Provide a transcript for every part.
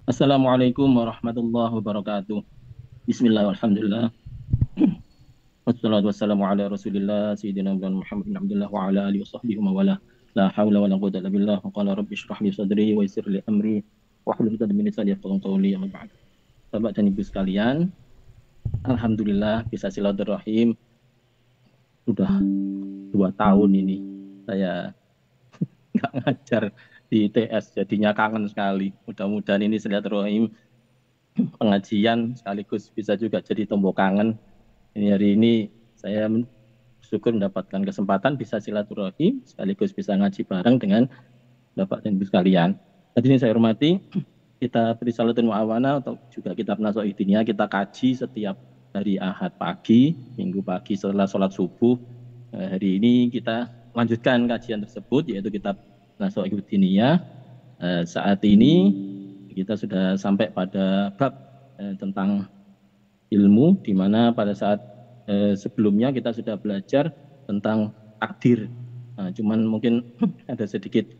Assalamualaikum warahmatullahi wabarakatuh. Bismillah, alhamdulillah. Wassalatu wassalamu ala rasulillah, Sayyidina Muhammad bin Abdullah wa ala alihi wa sahbihi wa wala. La hawla wa la quwwata illa billah. Wa qala rabbi shrah li sadri wa yassir li amri wa hlul 'uqdatam min lisani yafqahu qawli. Amma ba'd. Bapak dan Ibu sekalian, alhamdulillah bisa silaturahim sudah 2 tahun ini saya nggak ngajar di ITS, jadinya kangen sekali. Mudah-mudahan ini silaturahim pengajian sekaligus bisa juga jadi tombol kangen. Ini hari ini saya bersyukur mendapatkan kesempatan bisa silaturahim sekaligus bisa ngaji bareng dengan Bapak dan Ibu sekalian. Hadirin saya hormati, kita beri salatul muawana atau juga kitab Nasha'id Diniyah kita kaji setiap hari Ahad pagi, Minggu pagi setelah sholat subuh. Hari ini kita lanjutkan kajian tersebut yaitu kitab Nasha'id Diniyah. Saat ini kita sudah sampai pada bab tentang ilmu, di mana pada saat sebelumnya kita sudah belajar tentang takdir. Nah, cuman mungkin ada sedikit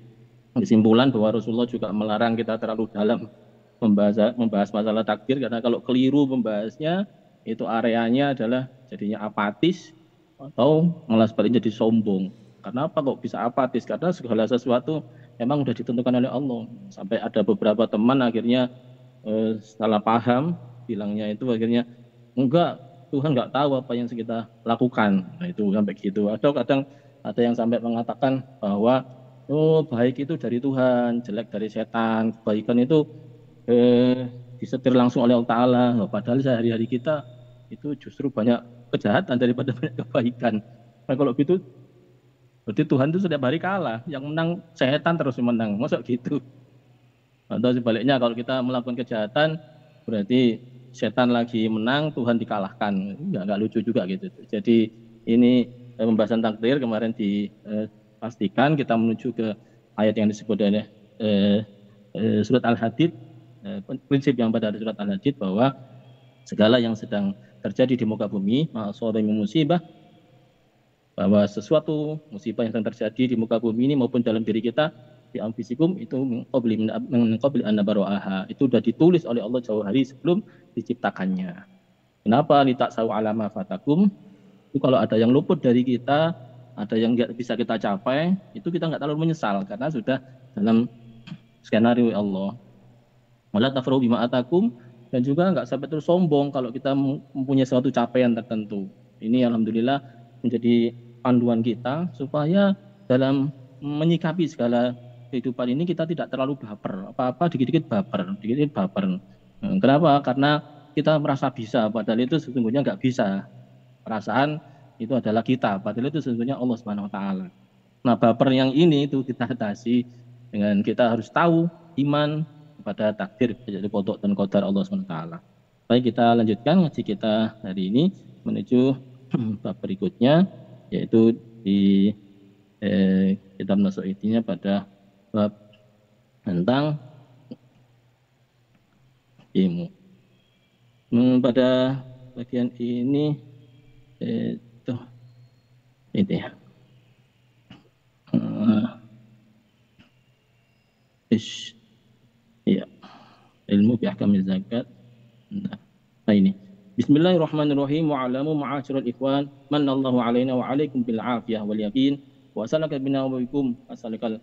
kesimpulan bahwa Rasulullah juga melarang kita terlalu dalam membahas masalah takdir, karena kalau keliru membahasnya itu areanya adalah jadinya apatis atau malah sebaliknya jadi sombong. Kenapa kok bisa apatis? Karena segala sesuatu memang sudah ditentukan oleh Allah. Sampai ada beberapa teman akhirnya salah paham, bilangnya itu akhirnya enggak, Tuhan enggak tahu apa yang kita lakukan. Nah, itu sampai gitu. Atau kadang ada yang sampai mengatakan bahwa oh, baik itu dari Tuhan, jelek dari setan, kebaikan itu disetir langsung oleh Allah Ta'ala. Oh, padahal sehari-hari kita itu justru banyak kejahatan daripada banyak kebaikan. Nah, kalau gitu berarti Tuhan itu setiap hari kalah, yang menang setan terus menang. Masa gitu? Atau sebaliknya kalau kita melakukan kejahatan berarti setan lagi menang, Tuhan dikalahkan. Enggak lucu juga gitu. Jadi ini pembahasan takdir kemarin dipastikan kita menuju ke ayat yang disebut oleh surat Al-Hadid, prinsip yang pada surat Al-Hadid bahwa segala yang sedang terjadi di muka bumi, ma'asabah musibah, bahwa sesuatu musibah yang sedang terjadi di muka bumi ini maupun dalam diri kita di anfusikum itu qabli an nabaro'aha, itu sudah ditulis oleh Allah jauh hari sebelum diciptakannya. Kenapa litak saw alama fatakum? Itu kalau ada yang luput dari kita, ada yang nggak bisa kita capai, itu kita nggak terlalu menyesal karena sudah dalam skenario Allah. Wala tafrahu bima atakum, dan juga nggak sampai terus sombong kalau kita mempunyai suatu capaian tertentu. Ini alhamdulillah menjadi panduan kita supaya dalam menyikapi segala kehidupan ini kita tidak terlalu baper. Apa-apa dikit-dikit baper, dikit-dikit baper. Kenapa? Karena kita merasa bisa, padahal itu sesungguhnya nggak bisa. Perasaan itu adalah kita, padahal itu sesungguhnya Allah Subhanahu Wa Taala. Nah, baper yang ini itu kita atasi dengan kita harus tahu iman kepada takdir, jadi kodok dan kodar Allah SWT. Baik, kita lanjutkan ngaji kita hari ini menuju bab berikutnya, yaitu di kitab Nasha'idnya pada bab tentang ilmu. Pada bagian ini itu ya. Iya, ilmu bi ahkamil zakat. Nah ini. Bismillahirrahmanirrahim. Wa'alamu ma'asyiral ikhwan, manallahu alaina wa alaikum bil afiyah wal yaqin. Wa salaka bina wa bikum masalikal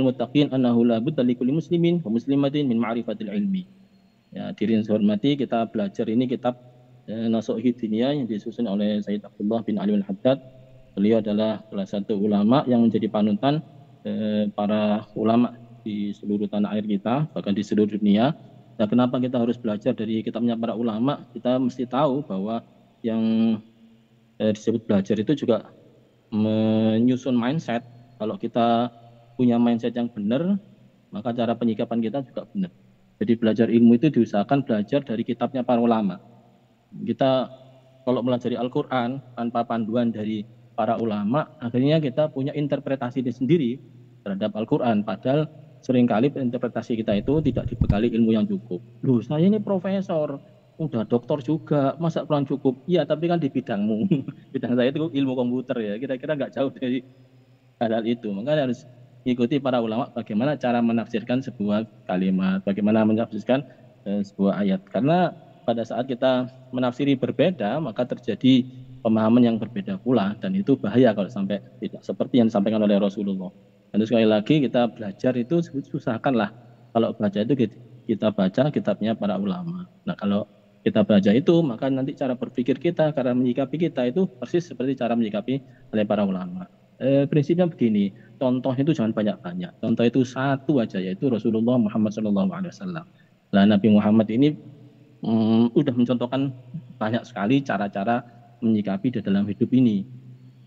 muttaqin annahu la budda likulli muslimin wa muslimatin min ma'rifatil ilmi. Ya, diri yang saya hormati, kita belajar ini kitab Nasha'id Diniyah yang disusun oleh Sayyid Abdullah bin Ali al-Haddad. Beliau adalah salah satu ulama yang menjadi panutan para ulama di seluruh tanah air kita, bahkan di seluruh dunia. Nah, kenapa kita harus belajar dari kitabnya para ulama? Kita mesti tahu bahwa yang disebut belajar itu juga menyusun mindset. Kalau kita punya mindset yang benar, maka cara penyikapan kita juga benar. Jadi belajar ilmu itu diusahakan belajar dari kitabnya para ulama. Kita kalau melajari Al-Quran tanpa panduan dari para ulama, akhirnya kita punya interpretasi sendiri terhadap Al-Quran. Padahal seringkali interpretasi kita itu tidak dibekali ilmu yang cukup. Loh, saya ini profesor, udah doktor juga, masa kurang cukup? Iya, tapi kan di bidangmu. Bidang saya itu ilmu komputer ya, kira-kira nggak jauh dari hal-hal itu. Makanya harus ikuti para ulama bagaimana cara menafsirkan sebuah kalimat, bagaimana menafsirkan sebuah ayat. Karena pada saat kita menafsiri berbeda, maka terjadi pemahaman yang berbeda pula, dan itu bahaya kalau sampai tidak seperti yang disampaikan oleh Rasulullah. Dan sekali lagi kita belajar itu susahkanlah. Kalau baca itu kita baca kitabnya para ulama. Nah kalau kita baca itu, maka nanti cara berpikir kita, cara menyikapi kita itu persis seperti cara menyikapi oleh para ulama. Prinsipnya begini, contoh itu jangan banyak-banyak. Contoh itu satu aja, yaitu Rasulullah Muhammad SAW. Nah, Nabi Muhammad ini udah mencontohkan banyak sekali cara-cara menyikapi di dalam hidup ini.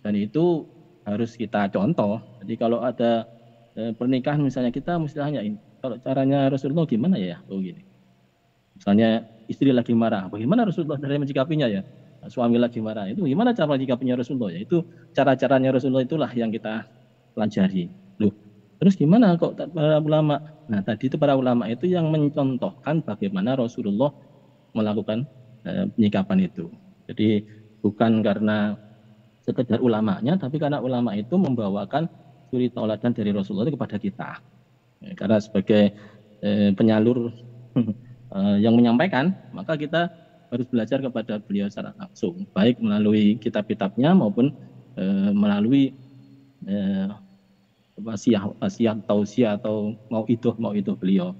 Dan itu harus kita contoh. Jadi kalau ada pernikahan misalnya, kita mesti tanya ini, kalau caranya Rasulullah gimana ya? Oh gini. Misalnya istri lagi marah, bagaimana Rasulullah dari menyikapinya ya? Suami lagi marah, itu gimana cara menyikapinya Rasulullah ya? Itu cara-caranya Rasulullah itulah yang kita pelajari. Loh, terus gimana kok para ulama? Nah, tadi itu para ulama itu yang mencontohkan bagaimana Rasulullah melakukan penyikapan itu. Jadi bukan karena sekedar ulamanya, tapi karena ulama itu membawakan suri tauladan dari Rasulullah itu kepada kita. Karena sebagai penyalur yang menyampaikan, maka kita harus belajar kepada beliau secara langsung, baik melalui kitab-kitabnya maupun melalui wasiat, tausiah atau mau itu beliau.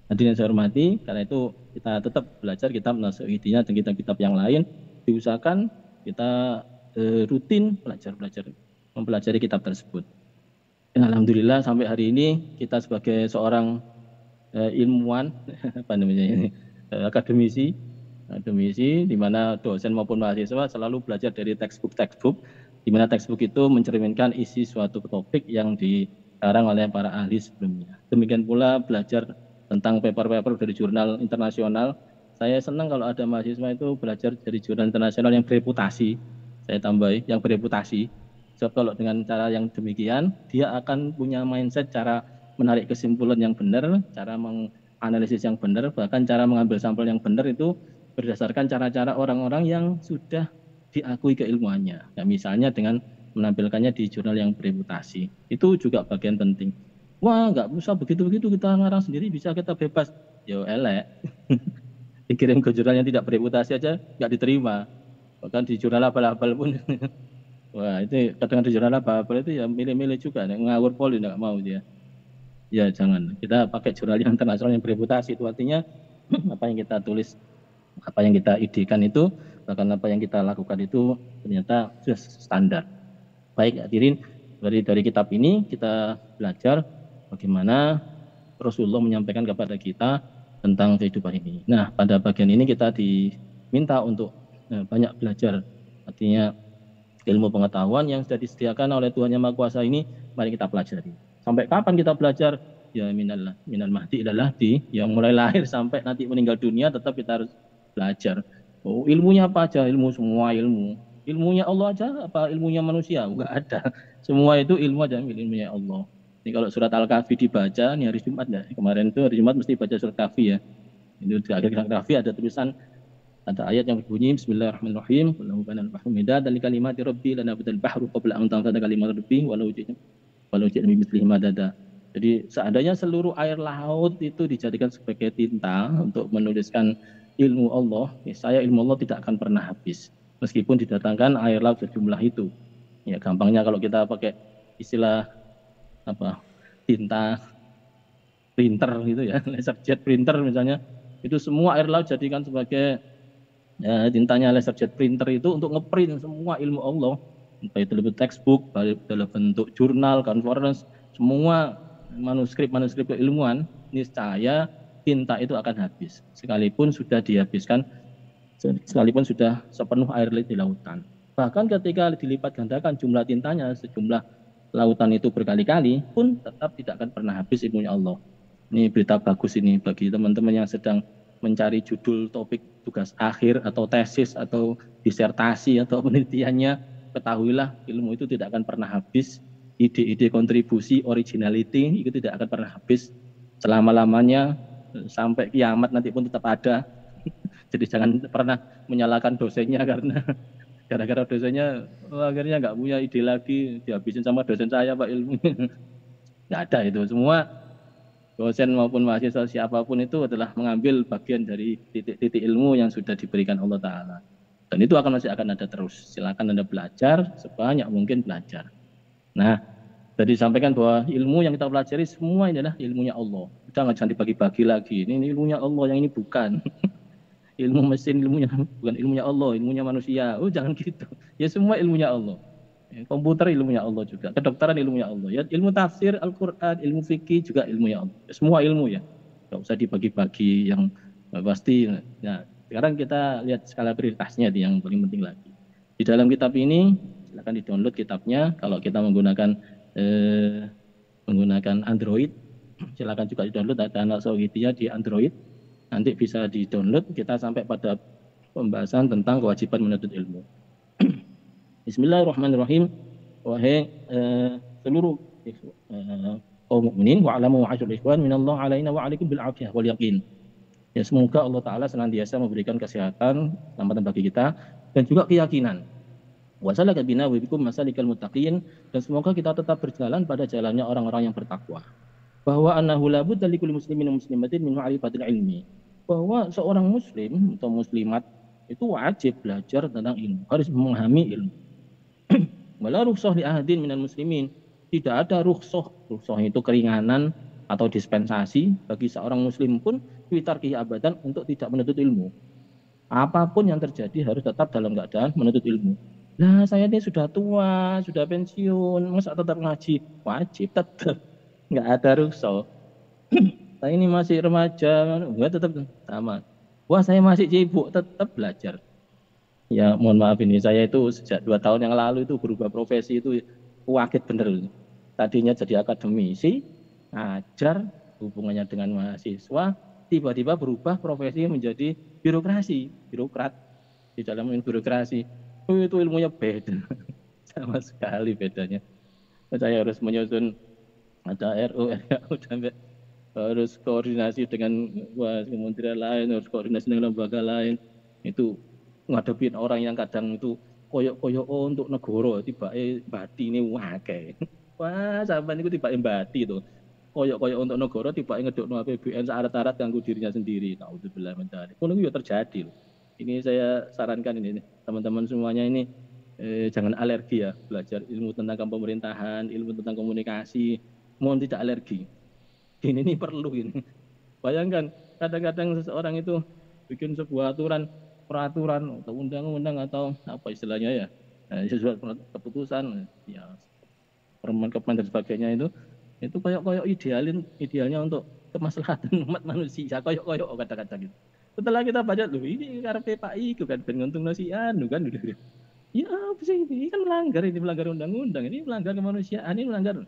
Hadirin saya hormati, karena itu kita tetap belajar kitab Nasuhidiyah dan kitab-kitab yang lain, diusahakan kita rutin mempelajari kitab tersebut. Dan alhamdulillah sampai hari ini kita sebagai seorang ilmuwan, apa namanya ini, akademisi, di mana dosen maupun mahasiswa selalu belajar dari textbook, di mana textbook itu mencerminkan isi suatu topik yang dikarang oleh para ahli sebelumnya. Demikian pula belajar tentang paper-paper dari jurnal internasional. Saya senang kalau ada mahasiswa itu belajar dari jurnal internasional yang bereputasi. Saya tambahi yang bereputasi. Sebab kalau dengan cara yang demikian, dia akan punya mindset cara menarik kesimpulan yang benar, cara menganalisis yang benar, bahkan cara mengambil sampel yang benar itu berdasarkan cara-cara orang-orang yang sudah diakui keilmuannya. Nah, misalnya dengan menampilkannya di jurnal yang bereputasi. Itu juga bagian penting. Wah, nggak usah begitu-begitu, kita ngarang sendiri bisa, kita bebas. Yo elek. Dikirim ke jurnal yang tidak bereputasi aja nggak diterima. Bahkan di jurnal abal-abal pun. Wah, itu kadang di jurnal abal-abal itu ya milih-milih juga. Ngawur poli nggak mau dia. Ya jangan, kita pakai jurnal yang internasional yang bereputasi. Itu artinya apa yang kita tulis, apa yang kita idekan itu, bahkan apa yang kita lakukan itu ternyata sudah standar. Baik hadirin, dari kitab ini kita belajar bagaimana Rasulullah menyampaikan kepada kita tentang kehidupan ini. Nah, pada bagian ini kita diminta untuk banyak belajar. Artinya ilmu pengetahuan yang sudah disediakan oleh Tuhan Yang Maha Kuasa ini, mari kita pelajari. Sampai kapan kita belajar? Ya minal mahdi adalah yang mulai lahir sampai nanti meninggal dunia tetap kita harus belajar. Oh, ilmunya apa aja? Ilmu, semua ilmu. Ilmunya Allah aja apa ilmunya manusia? Enggak ada. Semua itu ilmu aja, ilmunya Allah. Ini kalau surat Al-Kahfi dibaca, ini hari Jumat ya. Kemarin itu hari Jumat mesti baca surat Kahfi ya. Ini di akhir surat Kahfi ada tulisan, ada ayat yang berbunyi Bismillahirrahmanirrahim. Wallahu kana al-bahru dan kalimati rabbi lana badal bahru qabla an tanfada kalimat rabbi walau ji'na bimithlihi madada. Jadi seandainya seluruh air laut itu dijadikan sebagai tinta untuk menuliskan ilmu Allah, saya ilmu Allah tidak akan pernah habis. Meskipun didatangkan air laut sejumlah itu. Ya gampangnya kalau kita pakai istilah apa, tinta printer gitu ya, laser jet printer misalnya, itu semua air laut jadikan sebagai tintanya laser jet printer itu untuk ngeprint semua ilmu Allah, entah itu dalam textbook, dalam bentuk jurnal, conference, semua manuskrip keilmuan, niscaya tinta itu akan habis sekalipun sudah dihabiskan, sekalipun sudah sepenuh air di lautan. Bahkan ketika dilipat gandakan jumlah tintanya sejumlah lautan itu berkali-kali pun tetap tidak akan pernah habis ilmunya Allah. Ini berita bagus ini bagi teman-teman yang sedang mencari judul topik tugas akhir atau tesis atau disertasi atau penelitiannya. Ketahuilah ilmu itu tidak akan pernah habis. Ide-ide kontribusi, originality itu tidak akan pernah habis selama-lamanya, sampai kiamat nanti pun tetap ada. Jadi jangan pernah menyalahkan dosennya karena gara-gara dosennya akhirnya nggak punya ide lagi, dihabisin sama dosen saya Pak ilmunya. nggak ada itu. Semua dosen maupun mahasiswa siapapun itu adalah mengambil bagian dari titik-titik ilmu yang sudah diberikan Allah Ta'ala. Dan itu masih akan ada terus. Silakan Anda belajar, sebanyak mungkin belajar. Nah, jadi disampaikan bahwa ilmu yang kita pelajari semua ini adalah ilmunya Allah. Jangan dibagi-bagi lagi. Ini ilmunya Allah, yang ini bukan. Ilmu mesin ilmunya bukan ilmunya Allah, ilmunya manusia. Oh, jangan gitu. Ya semua ilmunya Allah. Komputer ilmunya Allah juga, kedokteran ilmunya Allah. Ya, ilmu tafsir Al-Qur'an, ilmu fikih juga ilmunya Allah. Semua ilmu ya. Enggak usah dibagi-bagi yang pasti. Nah, sekarang kita lihat skala prioritasnya yang paling penting lagi. Di dalam kitab ini silakan di-download kitabnya. Kalau kita menggunakan Android, silakan juga di-download, ada anak Sawhidiyah di Android. Nanti bisa di-download, kita sampai pada pembahasan tentang kewajiban menuntut ilmu. Bismillahirrahmanirrahim. Wahai seluruh kaum mukminin, wa'lamu wa'asyur ikhwan minallah alaina wa alaikum bil afiyah wal yaqin. Ya, semoga Allah Ta'ala senantiasa memberikan kesehatan, keselamatan bagi kita, dan juga keyakinan. Wasalaka bina wa bikum masalikal muttaqin, dan semoga kita tetap berjalan pada jalannya orang-orang yang bertakwa. Bahwa annahu la budda likulli muslimin wa muslimatin min ma'rifatil ilmi. Bahwa seorang muslim atau muslimat itu wajib belajar tentang ilmu, harus memahami ilmu. Wala rukhsah li ahadin minal muslimin. Tidak ada rukhsah. Rukhsah itu keringanan atau dispensasi bagi seorang muslim pun fitarki abadan untuk tidak menuntut ilmu. Apapun yang terjadi harus tetap dalam keadaan menuntut ilmu. Nah, saya ini sudah tua, sudah pensiun, masa tetap ngaji? Wajib tetap. Nggak ada rukhsah. Saya ini masih remaja, enggak tetap sama. Wah, saya masih sibuk, tetap belajar. Ya, mohon maaf ini saya itu sejak 2 tahun yang lalu itu berubah profesi itu kaget bener. Tadinya jadi akademisi, ngajar, hubungannya dengan mahasiswa, tiba-tiba berubah profesi menjadi birokrat di dalam birokrasi. Oh, itu ilmunya beda, sama sekali bedanya. Saya harus menyusun ada RU, RKU, sampai harus koordinasi dengan kementerian lain, harus koordinasi dengan lembaga lain. Itu ngadepin orang yang kadang itu koyok-koyok untuk negara tiba bati ini wakai. Wah, sampai itu tiba bati itu. Koyok-koyok untuk negara tiba ngedukno APBN syarat-syarat kanggo dirinya sendiri. Nauzubillah min dzalik. Kulo itu terjadi loh. Ini saya sarankan ini teman-teman semuanya ini jangan alergi ya, belajar ilmu tentang pemerintahan, ilmu tentang komunikasi, mohon tidak alergi. Ini perlu ini. Bayangkan kadang-kadang seseorang itu bikin sebuah peraturan atau undang-undang atau apa istilahnya ya, sesuatu keputusan ya, permen dan sebagainya itu koyok-koyok idealnya untuk kemaslahatan umat manusia, koyok-koyok kata-kata gitu. Setelah kita baca loh, ini karepe Pak Iku kan ben nguntung nasian kan udah. Ya apa sih, ini kan melanggar undang-undang, ini melanggar kemanusiaan, ini melanggar.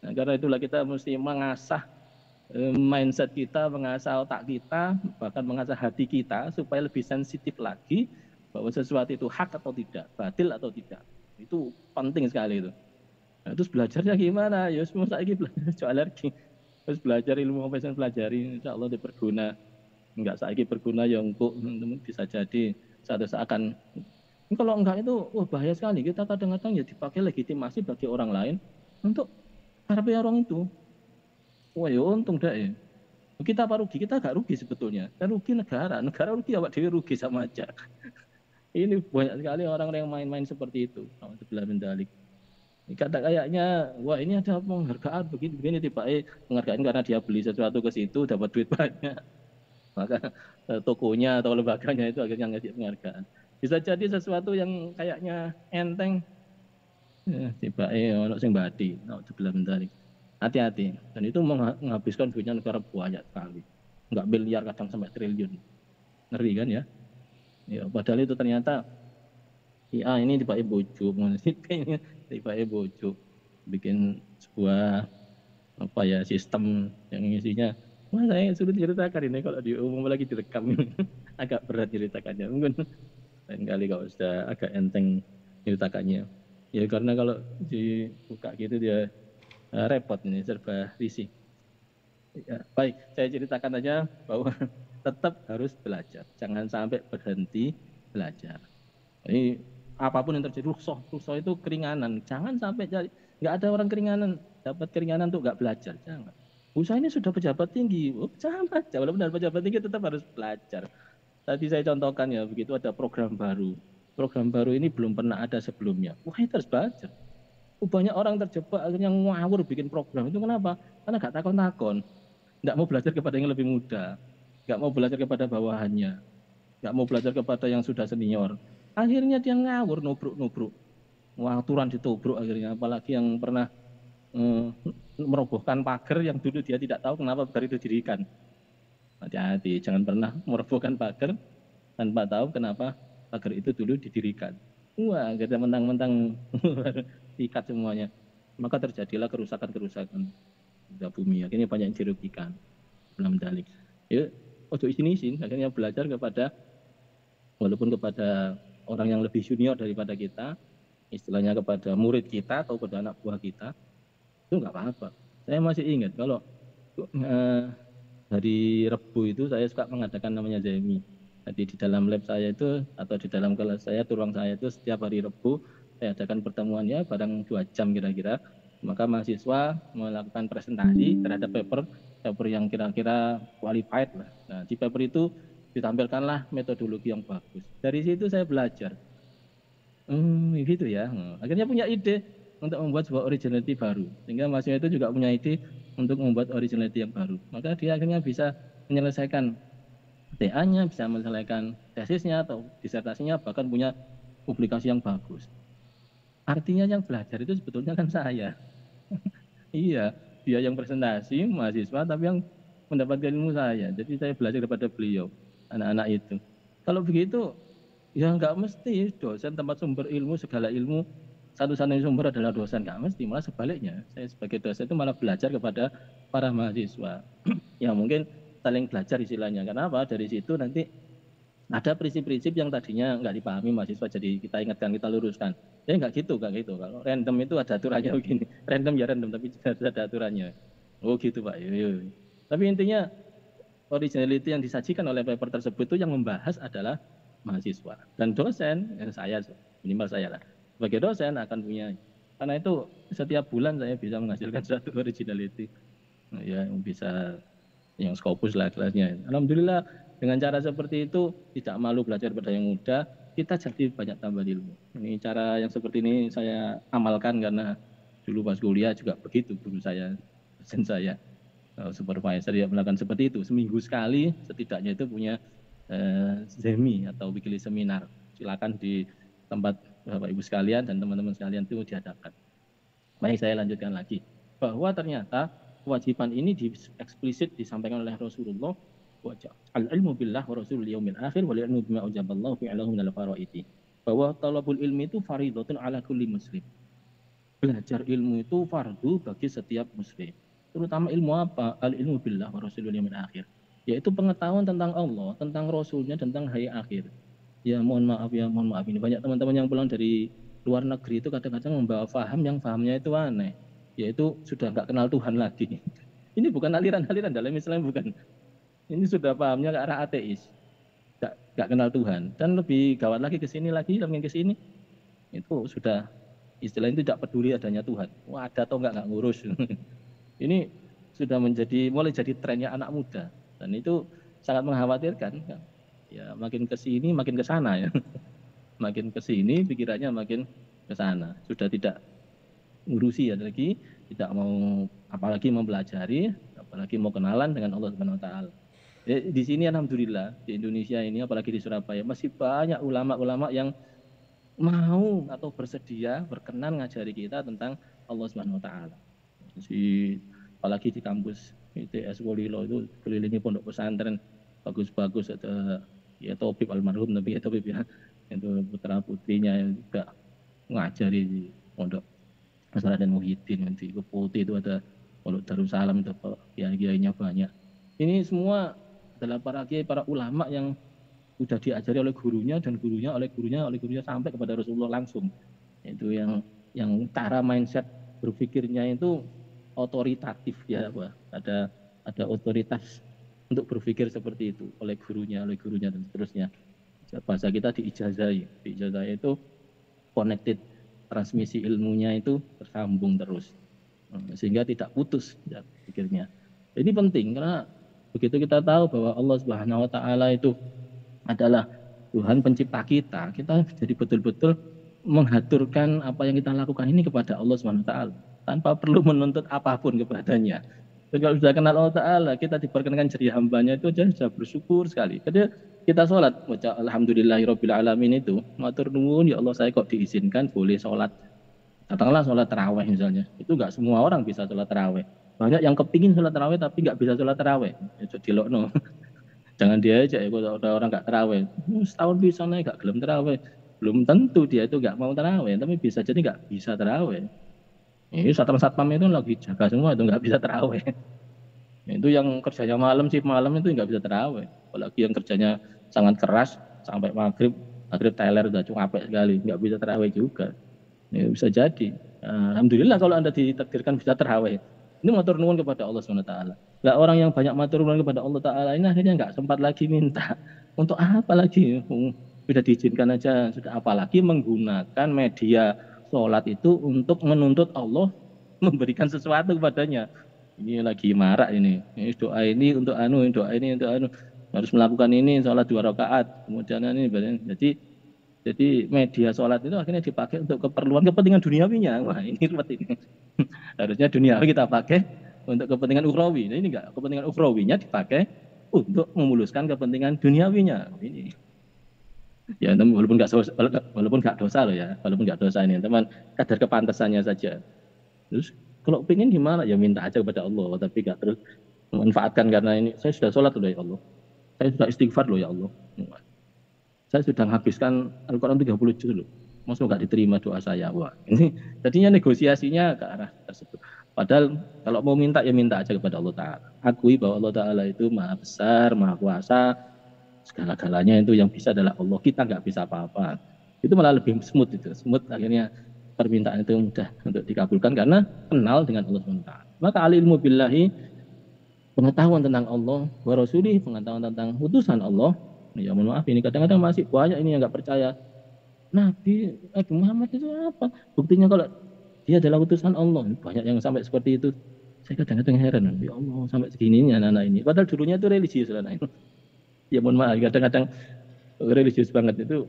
Nah, karena itulah kita mesti mengasah mindset kita, mengasah otak kita, bahkan mengasah hati kita supaya lebih sensitif lagi bahwa sesuatu itu hak atau tidak, batil atau tidak. Itu penting sekali itu. Nah, terus belajarnya gimana? Ya semua saya belajar soal alergi. Terus belajar ilmu apa yang pelajari, insya Allah diperguna. Enggak saya berguna ya engkau bisa jadi satu seakan. Kalau enggak itu bahaya sekali. Kita kadang-kadang ya dipakai legitimasi bagi orang lain untuk harapan orang itu. Wah ya untung dah ya. Kita apa rugi? Kita gak rugi sebetulnya. Kan rugi negara rugi, awak dewi rugi sama aja. Ini banyak sekali orang-orang yang main-main seperti itu. Sebelah mendalik. Kata kayaknya, wah ini ada penghargaan begini tiba penghargaan karena dia beli sesuatu ke situ dapat duit banyak. Maka tokonya atau lembaganya itu akhirnya ngasih penghargaan. Bisa jadi sesuatu yang kayaknya enteng, tiba ono sing badi, sebelah mendalik. Hati-hati, dan itu menghabiskan duitnya negara banyak sekali, nggak miliar kadang sampai triliun, ngeri kan ya? Ya padahal itu ternyata ini tiba bojo, tiba bojo, bikin sebuah apa ya sistem yang isinya, wah saya sulit ceritakan ini kalau di umum lagi direkam agak berat ceritakannya, mungkin lain kali kalau sudah agak enteng ceritakannya. Ya karena kalau dibuka gitu dia repot ini, serba risih. Ya, baik, saya ceritakan aja bahwa tetap harus belajar, jangan sampai berhenti belajar. Ini apapun yang terjadi, rukhsah itu keringanan, jangan sampai jadi nggak ada orang keringanan. dapat keringanan untuk nggak belajar, jangan. Usaha ini sudah pejabat tinggi, sama aja, walaupun benar pejabat tinggi tetap harus belajar. Tadi saya contohkan ya, begitu ada program baru. Program baru ini belum pernah ada sebelumnya. Wah, itu harus belajar. Banyak orang terjebak akhirnya ngawur bikin program. Itu kenapa? Karena nggak takon-takon. Nggak mau belajar kepada yang lebih muda. Nggak mau belajar kepada bawahannya. Nggak mau belajar kepada yang sudah senior. Akhirnya dia ngawur, nubruk-nubruk. Wah, aturan ditubruk akhirnya. Apalagi yang pernah eh, merobohkan pagar yang dulu dia tidak tahu kenapa pagar itu didirikan. Hati-hati, jangan pernah merobohkan pagar tanpa tahu kenapa pagar itu dulu didirikan. Wah, kita mentang-mentang ikat semuanya. Maka terjadilah kerusakan-kerusakan di bumi. Akhirnya banyak yang dirugikan. Belum dalik. Ya, ojo isin-isin. Akhirnya belajar kepada, walaupun kepada orang yang lebih junior daripada kita, istilahnya kepada murid kita atau kepada anak buah kita, itu nggak apa-apa. Saya masih ingat kalau eh, hari Rebu itu saya suka mengadakan namanya Zemi. Jadi di dalam lab saya itu atau di dalam kelas saya, di ruang saya itu setiap hari Rebu saya adakan pertemuan ya barang 2 jam kira-kira. Maka mahasiswa melakukan presentasi terhadap paper yang kira-kira qualified lah. Nah, di paper itu ditampilkanlah metodologi yang bagus. Dari situ saya belajar. Gitu ya. Akhirnya punya ide untuk membuat sebuah originality baru. Sehingga mahasiswa itu juga punya ide untuk membuat originality yang baru. Maka dia akhirnya bisa menyelesaikan TA-nya, bisa menyelesaikan tesisnya atau disertasinya, bahkan punya publikasi yang bagus. Artinya yang belajar itu sebetulnya kan saya. Iya, dia yang presentasi, mahasiswa, tapi yang mendapatkan ilmu saya. Jadi saya belajar daripada beliau, anak-anak itu. Kalau begitu, ya nggak mesti dosen tempat sumber ilmu, segala ilmu, satu-satunya sumber adalah dosen. Nggak mesti, malah sebaliknya. Saya sebagai dosen itu malah belajar kepada para mahasiswa. Ya mungkin saling belajar istilahnya. Kenapa? Dari situ nanti ada prinsip-prinsip yang tadinya nggak dipahami mahasiswa, jadi kita ingatkan, kita luruskan. Ya nggak gitu, nggak gitu. Kalau random itu ada aturannya begini. Random ya random, tapi ada aturannya. Oh gitu Pak. Yo. Tapi intinya originality yang disajikan oleh paper tersebut itu yang membahas adalah mahasiswa. Dan dosen, saya, minimal saya lah. Sebagai dosen akan punya. Karena itu setiap bulan saya bisa menghasilkan satu originality. Nah, ya yang bisa, yang Scopus lah kelasnya. Alhamdulillah dengan cara seperti itu tidak malu belajar pada yang muda, kita jadi banyak tambah ilmu. Ini cara yang seperti ini saya amalkan karena dulu pas kuliah juga begitu guru saya, dosen saya, supervisor ya melakukan seperti itu. Seminggu sekali setidaknya itu punya Zemi atau weekly seminar. Silakan di tempat Bapak Ibu sekalian dan teman-teman sekalian itu diadakan. Baik, saya lanjutkan lagi. Bahwa ternyata kewajiban ini eksplisit disampaikan oleh Rasulullah, al-ilmu billah wa rasulul yaumil akhir wal ilmu bima ujaballahu fi'alahu minal faraidi. Bahwa talabul ilmi itu fardhatun ala kulli muslim. Belajar ilmu itu fardu bagi setiap muslim. Terutama ilmu apa? Al-ilmu billah wa rasulul yaumil akhir. Yaitu pengetahuan tentang Allah, tentang Rasulnya, tentang hari akhir. Ya mohon maaf ini banyak teman-teman yang pulang dari luar negeri itu kadang-kadang membawa paham yang pahamnya itu aneh, yaitu sudah nggak kenal Tuhan lagi. Ini bukan aliran-aliran dalam Islam, bukan. Ini sudah pahamnya ke arah ateis, nggak kenal Tuhan. Dan lebih gawat lagi ke sini lagi, makin ke sini itu sudah istilahnya tidak peduli adanya Tuhan. Wah, ada atau nggak ngurus. Ini sudah mulai jadi trennya anak muda, dan itu sangat mengkhawatirkan. Ya makin ke sini makin ke sana ya. Makin ke sini pikirannya makin ke sana. Sudah tidak ngurusi ya lagi, tidak mau apalagi mempelajari, apalagi mau kenalan dengan Allah Subhanahu wa taala. Di sini alhamdulillah di Indonesia ini apalagi di Surabaya masih banyak ulama-ulama yang mau atau bersedia berkenan ngajari kita tentang Allah Subhanahu wa taala. Apalagi di kampus ITS Wolilo itu kelilingi pondok pesantren bagus-bagus, ada ya Tobib almarhum Nabi ya Tobib ya, itu putra putrinya yang juga ngajari di pondok Pesantren Muhyiddin, di Keputih itu ada pondok Darussalam, itu kiai-kiainya banyak. Ini semua adalah para kiai, para ulama yang sudah diajari oleh gurunya, dan gurunya oleh gurunya sampai kepada Rasulullah langsung. Itu yang cara mindset berpikirnya itu otoritatif ya, Pak. Ada otoritas untuk berpikir seperti itu oleh gurunya dan seterusnya. Bahasa kita diijazai itu connected, transmisi ilmunya itu tersambung terus. sehingga tidak putus ya, pikirnya. Ini penting karena begitu kita tahu bahwa Allah Subhanahu wa taala itu adalah Tuhan pencipta kita, kita jadi betul-betul menghaturkan apa yang kita lakukan ini kepada Allah Subhanahu wa taala tanpa perlu menuntut apapun kepadanya. Dan kalau sudah kenal Allah Ta'ala, kita diperkenankan jadi hambanya itu aja sudah bersyukur sekali. Jadi kita sholat, baca Alhamdulillahirabbil alamin itu, matur nuwun ya Allah saya kok diizinkan boleh sholat. Katakanlah sholat taraweh misalnya, itu nggak semua orang bisa sholat taraweh. Banyak yang kepingin sholat taraweh tapi nggak bisa sholat taraweh. Ya dilokno. Jangan dia aja ya kalau ada orang nggak taraweh. Setahun bisa naik nggak gelem taraweh. Belum tentu dia itu nggak mau taraweh, tapi bisa jadi nggak bisa taraweh. Ini satpam itu lagi jaga semua itu nggak bisa taraweh. Itu yang kerjanya malam sih malam itu nggak bisa taraweh. Apalagi yang kerjanya sangat keras sampai maghrib teler udah capek sekali nggak bisa taraweh juga. Ya, bisa jadi. Alhamdulillah kalau Anda ditakdirkan bisa taraweh. Ini matur nuwun kepada Allah SWT. Lah orang yang banyak matur nuwun kepada Allah Taala ini akhirnya nggak sempat lagi minta. Untuk apa lagi? Sudah diizinkan aja. Sudah apalagi menggunakan media sholat itu untuk menuntut Allah memberikan sesuatu kepadanya. Ini lagi marak ini. Ini doa ini untuk anu, doa ini untuk anu. Harus melakukan ini sholat 2 rakaat. Kemudian ini jadi media sholat itu akhirnya dipakai untuk kepentingan duniawinya. Wah ini ruwet ini. Harusnya duniawi kita pakai untuk kepentingan ukhrawi. Nah, ini enggak, kepentingan ukhrawinya dipakai untuk memuluskan kepentingan duniawinya. Ini. Ya, walaupun nggak dosa loh ya, walaupun nggak dosa ini, teman, kadar kepantasannya saja. Terus kalau pengen gimana ya minta aja kepada Allah, tapi nggak terus memanfaatkan karena ini saya sudah sholat loh ya Allah, saya sudah istighfar loh ya Allah. Saya sudah menghabiskan Al-Quran 30 juz loh. Maksudnya nggak diterima doa saya. Wah, ini jadinya negosiasinya ke arah tersebut. Padahal kalau mau minta ya minta aja kepada Allah Ta'ala. Akui bahwa Allah Ta'ala itu maha besar, maha kuasa. Segala-galanya itu yang bisa adalah Allah. Kita nggak bisa apa-apa. Itu malah lebih smooth itu. Smooth akhirnya permintaan itu mudah untuk dikabulkan karena kenal dengan Allah SWT. Maka al-ilmu billahi, pengetahuan tentang Allah, wa rasulih, pengetahuan tentang utusan Allah. Ya mohon maaf ini kadang-kadang masih banyak ini yang nggak percaya. Nabi Muhammad itu apa? Buktinya kalau dia adalah utusan Allah. Banyak yang sampai seperti itu. Saya kadang-kadang heran, ya Allah sampai segininya anak-anak ini. Padahal dulunya itu religius anak ini. Ya mohon maaf, kadang-kadang religius banget itu.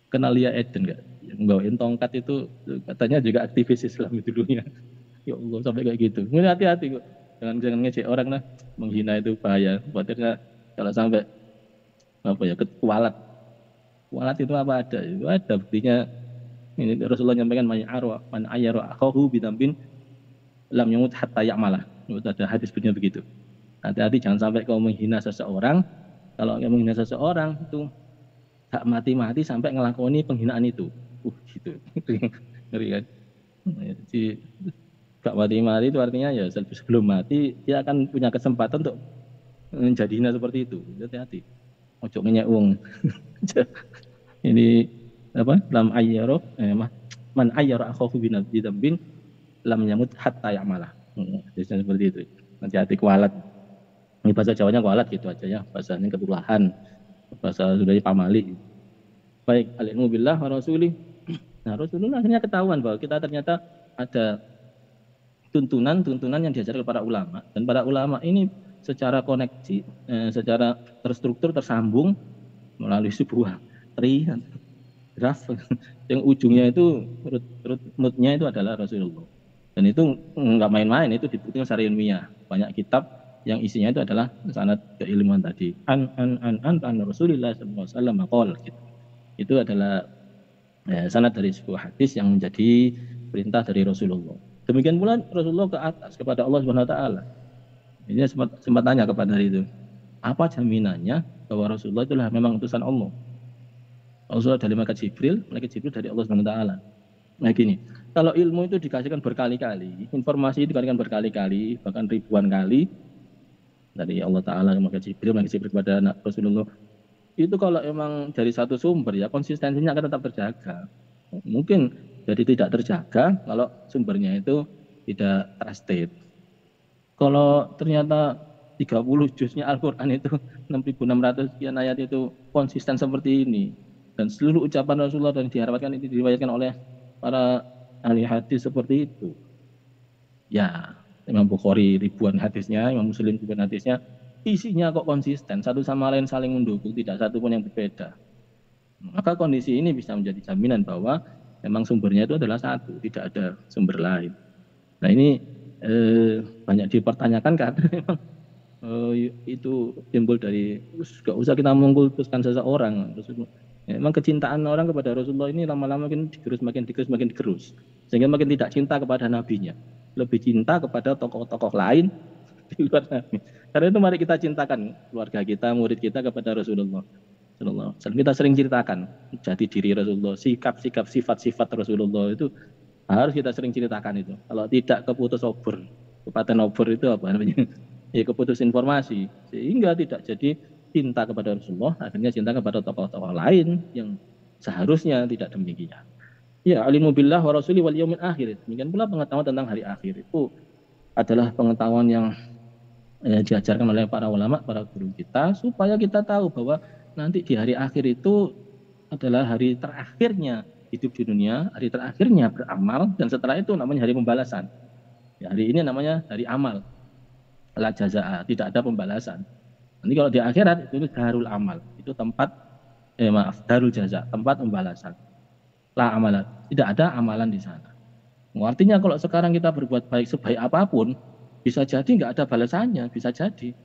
Kenal Lia Eden nggak? Yang bawain tongkat itu katanya juga aktivis Islam itu dulunya. Ya Allah sampai kayak gitu. Ini hati-hati kok. Jangan ngecek orang lah. Menghina itu bahaya. Padahal kalau sampai apa ya kualat itu apa ada? Itu ada buktinya. Ini Rasulullah nyampaikan man ayyara akhahu bidambin lam yamut hatta ya'malah. Itu ada hadis bunyinya begitu. Hati-hati jangan sampai kau menghina seseorang. Kalau kau menghina seseorang itu hak mati-mati sampai ngelakoni penghinaan itu. Gitu. Ngeri kan? Jadi gak mati-mati itu artinya ya sebelum mati dia akan punya kesempatan untuk menjadi hina seperti itu. Hati-hati. Ojo ngenyek wong. Ini apa? Lam ayyaro man ayyara akhahu bidambin lam yamut hatta ya'malah. Jadi seperti itu. Hati-hati kualat. Ini bahasa Jawanya kualat gitu aja ya. Bahasanya ketulahan. Bahasa sudahnya pamali. Baik, al-ilmu billah wa rasulih. Nah, Rasulullah akhirnya ketahuan bahwa kita ternyata ada tuntunan yang diajarkan kepada ulama, dan para ulama ini secara koneksi, secara terstruktur tersambung melalui sebuah graf yang ujungnya itu rootnya itu adalah Rasulullah, dan itu nggak main-main, itu dibuktikan secara ilmiah. Banyak kitab yang isinya itu adalah sanad keilmuan tadi. An Rasulullah SAW gitu. Itu adalah sanad dari sebuah hadis yang menjadi perintah dari Rasulullah. Demikian pula Rasulullah ke atas kepada Allah Subhanahu wa taala. Ini sempat tanya kepada itu. Apa jaminannya bahwa Rasulullah itulah memang utusan Allah? Rasulullah dari malaikat Jibril dari Allah Subhanahu wa taala. Nah gini, kalau ilmu itu dikasihkan berkali-kali, informasi itu dikasihkan berkali-kali, bahkan ribuan kali dari Allah Ta'ala malaikat Jibril kepada Rasulullah, itu kalau emang dari satu sumber ya konsistensinya akan tetap terjaga. Mungkin jadi tidak terjaga kalau sumbernya itu tidak trusted. Kalau ternyata 30 juznya Al-Quran itu 6.600 sekian ayat itu konsisten seperti ini, dan seluruh ucapan Rasulullah dan diharapkan itu diriwayatkan oleh para ahli hadis seperti itu, Ya, Imam Bukhari ribuan hadisnya, Imam Muslim ribuan hadisnya, isinya kok konsisten, satu sama lain saling mendukung, tidak satu pun yang berbeda. Maka kondisi ini bisa menjadi jaminan bahwa memang sumbernya itu adalah satu, tidak ada sumber lain. Nah ini banyak dipertanyakan karena memang itu timbul dari, gak usah kita mengkultuskan seseorang. Memang kecintaan orang kepada Rasulullah ini lama-lama makin digerus, sehingga makin tidak cinta kepada nabinya, lebih cinta kepada tokoh-tokoh lain di luar nabi. Karena itu mari kita cintakan keluarga kita, murid kita kepada Rasulullah. Kita sering ceritakan jati diri Rasulullah, sikap-sikap, sifat-sifat Rasulullah itu harus kita sering ceritakan itu. Kalau tidak keputus obor, kepaten obor itu apa namanya? Ya keputus informasi, sehingga tidak jadi cinta kepada Rasulullah, akhirnya cinta kepada tokoh-tokoh lain yang seharusnya tidak demikian. Ya, alimu billah wa rasuli wal yaumil akhir. Demikian pula pengetahuan tentang hari akhir itu adalah pengetahuan yang diajarkan oleh para ulama, para guru kita, supaya kita tahu bahwa nanti di hari akhir itu adalah hari terakhirnya hidup di dunia, hari terakhirnya beramal, dan setelah itu namanya hari pembalasan. Ya, hari ini namanya hari amal, la jazaa, tidak ada pembalasan. Nanti kalau di akhirat itu darul amal, itu tempat darul jaza, tempat pembalasan. La amalan, tidak ada amalan di sana. Artinya kalau sekarang kita berbuat baik sebaik apapun, bisa jadi nggak ada balasannya, bisa jadi.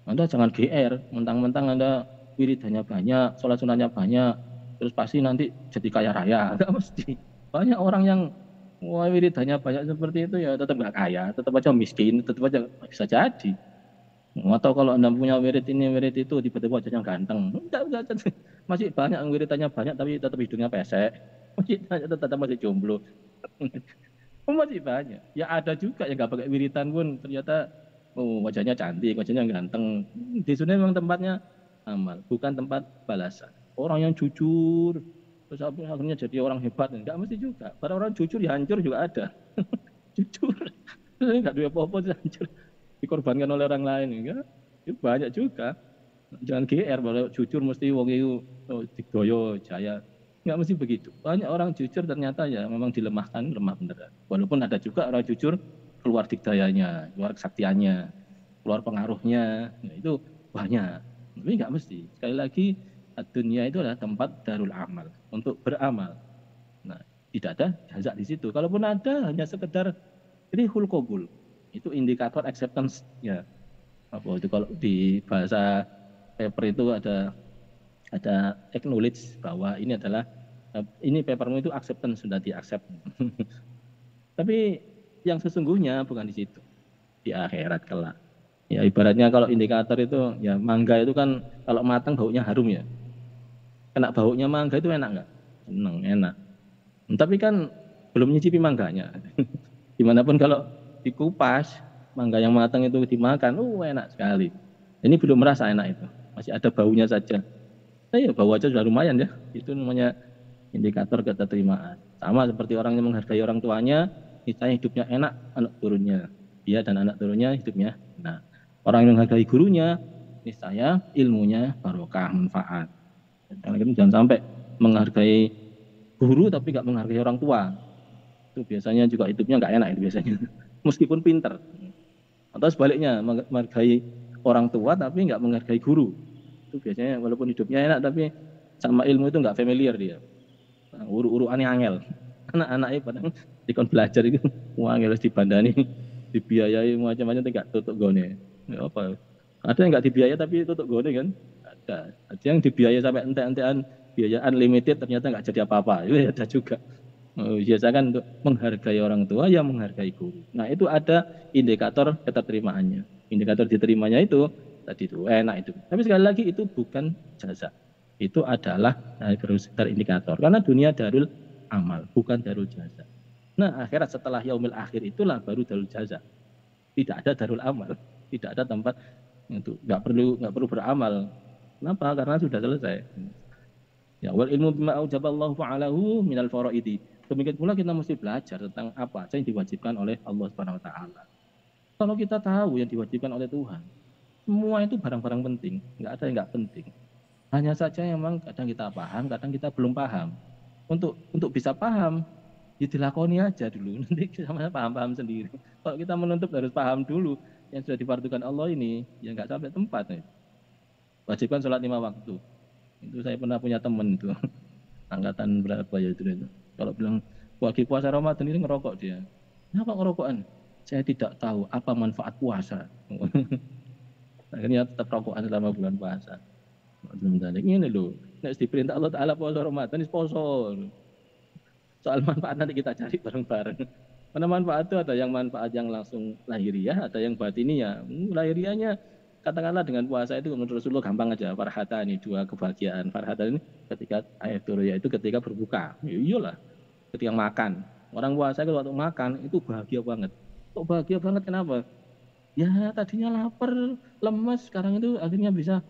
Anda jangan GR, mentang-mentang Anda wiridannya banyak, sholat sunahnya banyak, terus pasti nanti jadi kaya raya. Nggak mesti. Banyak orang yang wiridannya banyak seperti itu ya tetap nggak kaya, tetap aja miskin, tetap aja bisa jadi. Atau kalau Anda punya wirid ini, wirid itu, tiba-tiba wajahnya ganteng. Enggak. Masih banyak yang wiridannya banyak, tapi tetap hidungnya pesek. Masih banyak, tetap masih jomblo. Masih banyak. Ya ada juga yang nggak pakai wiritan pun ternyata wajahnya cantik, wajahnya ganteng. Di sini memang tempatnya amal, bukan tempat balasan. Orang yang jujur, terus akhirnya jadi orang hebat, enggak mesti juga. Para orang jujur ya hancur juga ada. Jujur, enggak dua apa-apa hancur, dikorbankan oleh orang lain, enggak. Itu banyak juga. Jangan GR, kalau jujur mesti wong itu digoyo jaya. Enggak mesti begitu. Banyak orang jujur ternyata ya memang dilemahkan, lemah beneran. Walaupun ada juga orang jujur keluar dikdayanya, keluar kesaktiannya, keluar pengaruhnya, ya itu banyak. Tapi nggak mesti. Sekali lagi, dunia itu adalah tempat darul amal, untuk beramal. Nah, tidak ada jaza di situ. Kalaupun ada, hanya sekedar rihul qabul. Itu indikator acceptance ya. Apa itu kalau di bahasa paper itu ada acknowledge bahwa ini adalah ini papermu itu acceptance, sudah di-accept. Tapi yang sesungguhnya bukan di situ, di akhirat kelak. Ya ibaratnya kalau indikator itu ya mangga itu kan kalau matang baunya harum ya. Kena baunya mangga itu enak nggak? Seneng, enak. Tapi kan belum nyicipi mangganya. Dimanapun kalau dikupas, mangga yang matang itu dimakan, enak sekali. Ini belum merasa enak itu, masih ada baunya saja. Ya bau aja sudah lumayan ya. Itu namanya indikator keterterimaan. Sama seperti orang yang menghargai orang tuanya, misalnya hidupnya enak, anak turunnya. Dia dan anak turunnya hidupnya. Nah, orang yang menghargai gurunya, misalnya ilmunya barokah, manfaat. Jangan sampai menghargai guru tapi nggak menghargai orang tua. Itu biasanya juga hidupnya nggak enak itu biasanya. Meskipun pinter. Atau sebaliknya, menghargai orang tua tapi nggak menghargai guru. Itu biasanya walaupun hidupnya enak tapi sama ilmu itu nggak familiar dia. Nah, uru-uruannya angel. Anak-anaknya pada dikon belajar itu angel dibandani, dibiayai macam-macam tidak tutup gone. Ya apa? Ada yang nggak dibiayai tapi tutup gone kan? Ada yang dibiayai sampai ente-entean biaya unlimited ternyata nggak jadi apa-apa. Itu ada juga. Biasakan untuk menghargai orang tua yang menghargai guru. Nah itu ada indikator keterterimaannya. Indikator diterimanya itu tadi itu enak itu. Tapi sekali lagi itu bukan jasa. Itu adalah indikator. Karena dunia darul amal, bukan darul jasa. Nah akhirat setelah yaumil akhir itulah baru darul jasa. Tidak ada darul amal, tidak ada tempat itu. Nggak perlu beramal. Kenapa? Karena sudah selesai. Ya wal ilmu bima aujaballahu fa'alahu minal faraidi. Demikian pula kita mesti belajar tentang apa saja yang diwajibkan oleh Allah Subhanahu wa taala. Kalau kita tahu yang diwajibkan oleh Tuhan, semua itu barang-barang penting, nggak ada yang nggak penting. Hanya saja memang kadang kita paham, kadang kita belum paham. Untuk bisa paham, Ya dilakoni aja dulu, nanti sama paham-paham sendiri. Kalau kita menuntut harus paham dulu yang sudah difardukan Allah ini, ya nggak sampai tempat. Nih. Wajibkan sholat 5 waktu. Itu saya pernah punya teman itu, angkatan berapa ya itu. Kalau bilang wajib puasa Ramadan ini ngerokok dia. Kenapa ngerokokan? Saya tidak tahu apa manfaat puasa. Akhirnya tetap rokokan selama bulan puasa. Ini loh, nek diperintah Allah Ta'ala puasa Ramadan, poso. Soal manfaat nanti kita cari bareng-bareng. Karena manfaat itu ada yang manfaat yang langsung lahiriah, ada yang batiniah. Lahiriahnya katakanlah dengan puasa itu menurut Rasulullah gampang aja. Farhata ini dua kebahagiaan. Farhata ini ketika ayat itu ketika berbuka. Ya, iyalah, ketika makan. Orang puasa itu waktu makan itu bahagia banget. Kok bahagia banget kenapa? Ya tadinya lapar, lemas, sekarang itu akhirnya bisa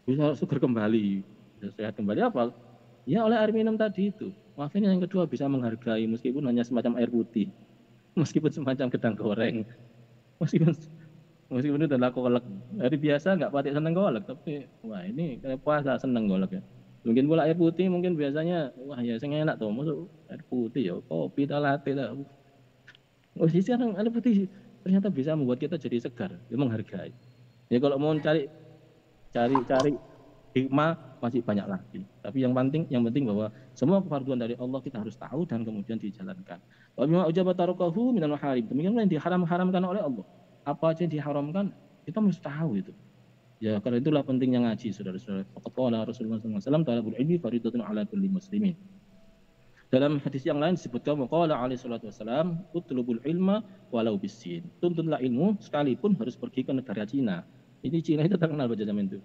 seger kembali, bisa sehat kembali apa? Ya oleh air minum tadi itu. Maafin yang kedua bisa menghargai meskipun hanya semacam air putih, meskipun semacam gedang goreng, meskipun meskipun itu adalah kolak. Hari biasa nggak patik seneng kolak, tapi wah ini kayak puasa seneng kolak ya. Mungkin pula air putih mungkin biasanya wah ya saya enak tuh, masuk air putih ya kopi atau latte lah. Oh sih sekarang air putih ternyata bisa membuat kita jadi segar, ya menghargai. Ya kalau mau cari hikmah masih banyak lagi. Tapi yang penting bahwa semua kefarduan dari Allah kita harus tahu dan kemudian dijalankan. Wa bima ujaba tarukahu minal maharim. Demikianlah yang diharamkan oleh Allah. Apa aja yang diharamkan kita mesti tahu itu. Ya karena itulah pentingnya ngaji saudara-saudara. Qala Rasulullah SAW talabul ilmi faridatun ala kulli muslimin. Dalam hadis yang lain disebutkan qala alaihi salatu wasalam utlubul ilma walau bisin. Tuntutlah ilmu sekalipun harus pergi ke negara Cina. Ini Cina itu terkenal pada zaman itu.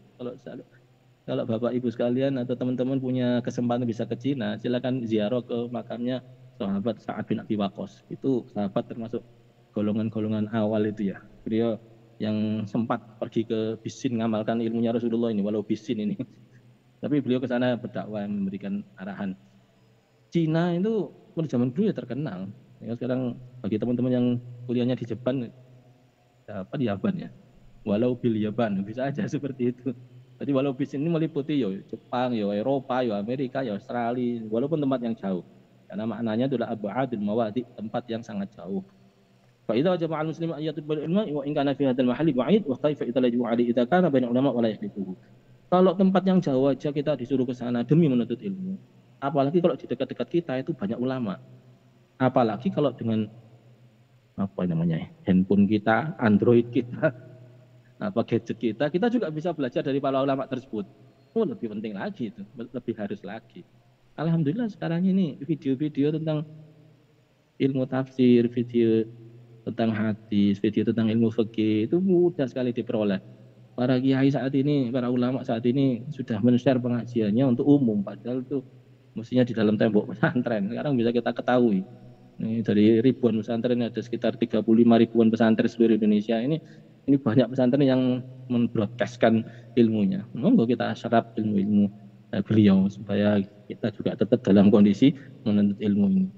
Kalau Bapak Ibu sekalian atau teman-teman punya kesempatan bisa ke Cina, silakan ziarah ke makamnya sahabat Sa'ad bin Abi Waqqas. Itu sahabat termasuk golongan-golongan awal itu ya. Beliau yang sempat pergi ke Bisin ngamalkan ilmunya Rasulullah ini, walau Bisin ini. Tapi beliau ke sana berdakwah memberikan arahan. Cina itu pada zaman dulu ya terkenal. Ya, sekarang bagi teman-teman yang kuliahnya di Jepang, apa di Yaban ya? Walau bil Yaban, bisa aja seperti itu. Jadi walau bisnis ini meliputi ya Jepang, ya Eropa, ya Amerika, ya Australia, walaupun tempat yang jauh. Karena maknanya adalah ab'adul mawadi, tempat yang sangat jauh. Fa idza wajaba 'al muslimin an yatluba al-ilma wa in kana fi hadzal mahalli ba'id wa kaifa idza la yu'ali idza kana baina ulama wa la yahlifuhu. Kalau tempat yang jauh aja kita disuruh ke sana demi menuntut ilmu. Apalagi kalau di dekat-dekat kita itu banyak ulama. Apalagi kalau dengan apa namanya handphone kita, Android kita, apa gadget kita juga bisa belajar dari para ulama tersebut. Oh, lebih penting lagi itu, lebih harus lagi. Alhamdulillah sekarang ini video-video tentang ilmu tafsir, video tentang hadis, video tentang ilmu fikih itu mudah sekali diperoleh. Para kiai saat ini, para ulama saat ini sudah men-share pengajiannya untuk umum, padahal itu mestinya di dalam tembok pesantren. Sekarang bisa kita ketahui. Ini dari ribuan pesantren ada sekitar 35 ribuan pesantren seluruh Indonesia ini banyak pesantren yang membroadcastkan ilmunya. Monggo kita serap ilmu-ilmu beliau supaya kita juga tetap dalam kondisi menuntut ilmu ini.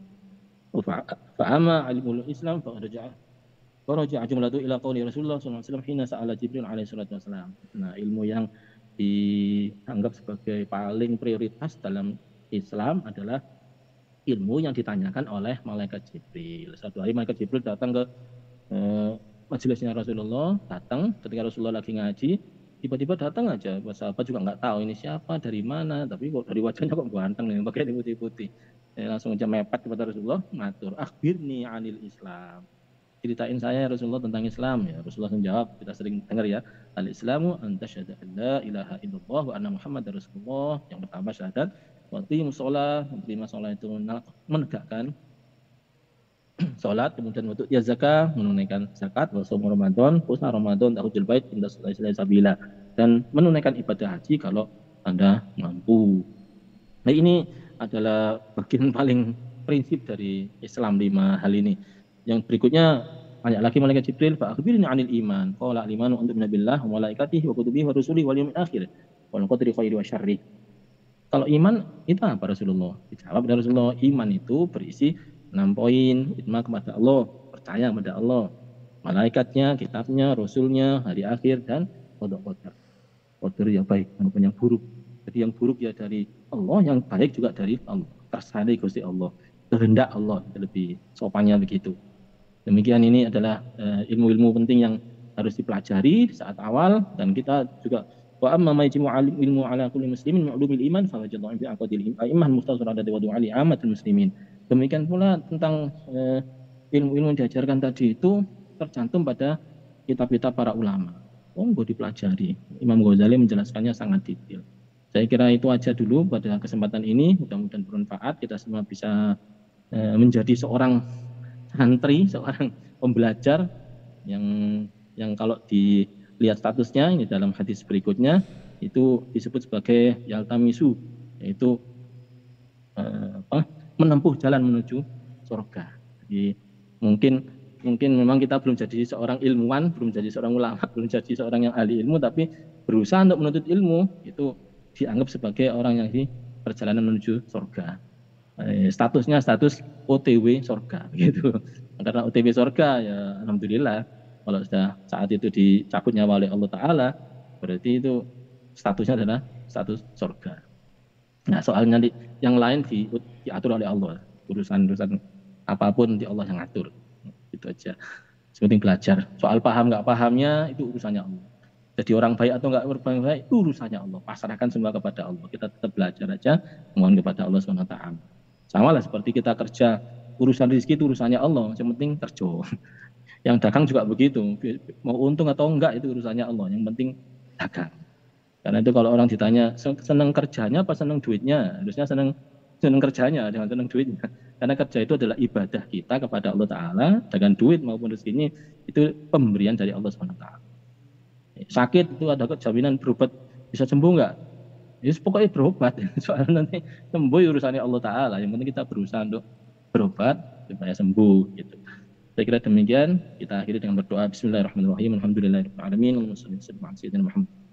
Fa'ama ilmul Islam faraja'a jumlatu ila qauli Rasulullah sallallahu alaihi wasallam hina sa'ala Jibril alaihi salatu wasallam. Nah, ilmu yang dianggap sebagai paling prioritas dalam Islam adalah ilmu yang ditanyakan oleh malaikat Jibril. Satu hari malaikat Jibril datang ke majelisnya Rasulullah, datang ketika Rasulullah lagi ngaji, tiba-tiba datang aja. Sahabat juga nggak tahu ini siapa, dari mana, tapi kok dari wajahnya kok ganteng nih, pakai putih-putih. Langsung aja mepet kepada Rasulullah, matur, akhbirni anil Islam. Ceritain saya Rasulullah tentang Islam ya. Rasulullah menjawab, kita sering dengar ya, al-Islamu anta syahada la ilaha illallah wa anna Muhammadar Rasulullah. Yang pertama syahadat, waktu musola, menerima sholat itu menegakkan sholat, kemudian untuk ya zakat, menunaikan zakat, puasa Ramadan, puasa Ramadan, tahujul bait, inda sholai sabila, dan menunaikan ibadah haji kalau Anda mampu. Nah ini adalah bagian paling prinsip dari Islam 5 hal ini. Yang berikutnya banyak lagi malaikat Jibril, fa akhbirni 'anil iman. Qala al-imanu an tu'mina billahi wa malaikatihi wa kutubihi wa rusulihi wal yawmil akhir wal qadri khairi wa syarri. Kalau iman itu apa Rasulullah? Dijawab dari Rasulullah, iman itu berisi 6 poin. Iman kepada Allah, percaya kepada Allah, malaikatnya, kitabnya, rasulnya, hari akhir, dan qadar. Qadar yang baik maupun yang buruk. Jadi yang buruk ya dari Allah, yang baik juga dari Allah. Tersani Gusti Allah. kehendak Allah, lebih sopannya begitu. Demikian, ini adalah ilmu-ilmu penting yang harus dipelajari di saat awal, dan kita juga wa amma ma yajibu ilmu ala kulli muslimin min ulumil iman fa wajadhu bi aqdil iman mukhtasaratan wa du'ali amatul muslimin. Demikian pula tentang ilmu-ilmu yang diajarkan tadi itu tercantum pada kitab-kitab para ulama. Monggo dipelajari. Imam Ghazali menjelaskannya sangat detail. Saya kira itu aja dulu pada kesempatan ini. Mudah-mudahan bermanfaat. Kita semua bisa menjadi seorang santri, seorang pembelajar yang kalau dilihat statusnya ini dalam hadis berikutnya itu disebut sebagai yaltamisu, yaitu menempuh jalan menuju surga. Jadi mungkin memang kita belum jadi seorang ilmuwan, belum jadi seorang ulama, belum jadi seorang yang ahli ilmu, tapi berusaha untuk menuntut ilmu itu dianggap sebagai orang yang di perjalanan menuju surga. Statusnya status OTW surga gitu. Karena OTW surga ya alhamdulillah, kalau sudah saat itu dicabut nyawa oleh Allah Ta'ala, berarti itu statusnya adalah status surga. Nah, soalnya yang lain diatur oleh Allah. Urusan apapun di Allah yang ngatur. Itu aja. Sepenting belajar. Soal paham nggak pahamnya itu urusannya Allah. Jadi orang baik atau nggak baik itu urusannya Allah. Pasrahkan semua kepada Allah. Kita tetap belajar aja, mohon kepada Allah SWT. Sama lah seperti kita kerja, urusan rezeki itu urusannya Allah. Yang penting kerja. Yang dagang juga begitu. Mau untung atau enggak itu urusannya Allah. Yang penting dagang. Karena itu kalau orang ditanya senang kerjanya apa senang duitnya, harusnya senang kerjanya, jangan senang duitnya. Karena kerja itu adalah ibadah kita kepada Allah Ta'ala, dengan duit maupun rezekinya itu pemberian dari Allah SWT. Sakit itu ada jaminan berobat bisa sembuh nggak? Ya pokoknya berobat. Soalnya nanti sembuh urusannya Allah Ta'ala. Yang penting kita berusaha untuk berobat supaya sembuh gitu. Saya kira demikian. Kita akhiri dengan berdoa. Bismillahirrahmanirrahim. Alhamdulillahirrahmanirrahim.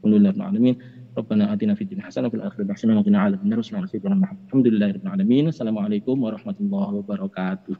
Alhamdulillahirrahmanirrahim. Rabbana atina fid dunya hasanah wa fil akhirati hasanah wa qina adzabannar. Assalamualaikum warahmatullahi wabarakatuh.